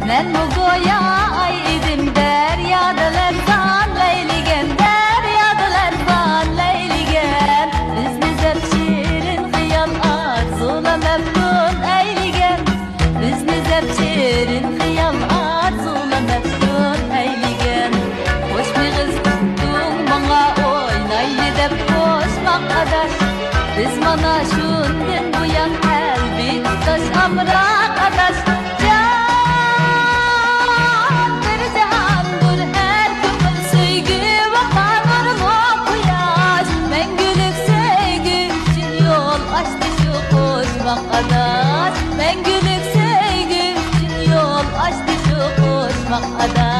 Men mugoya ay idim deryadalar zan leyligen, deryadalar zan leyligen. Bizni şirin hıyal arzular meftun eyligen, bizni şirin hıyal arzular meftun eyligen. Hoş bir kız tuttun bana oynaylı dep koşmak adaş. Biz mana şundin buyan elbit taş amrak adaş. Adaş, ben gülük sevgi için yol açtı şu koşmak adaş.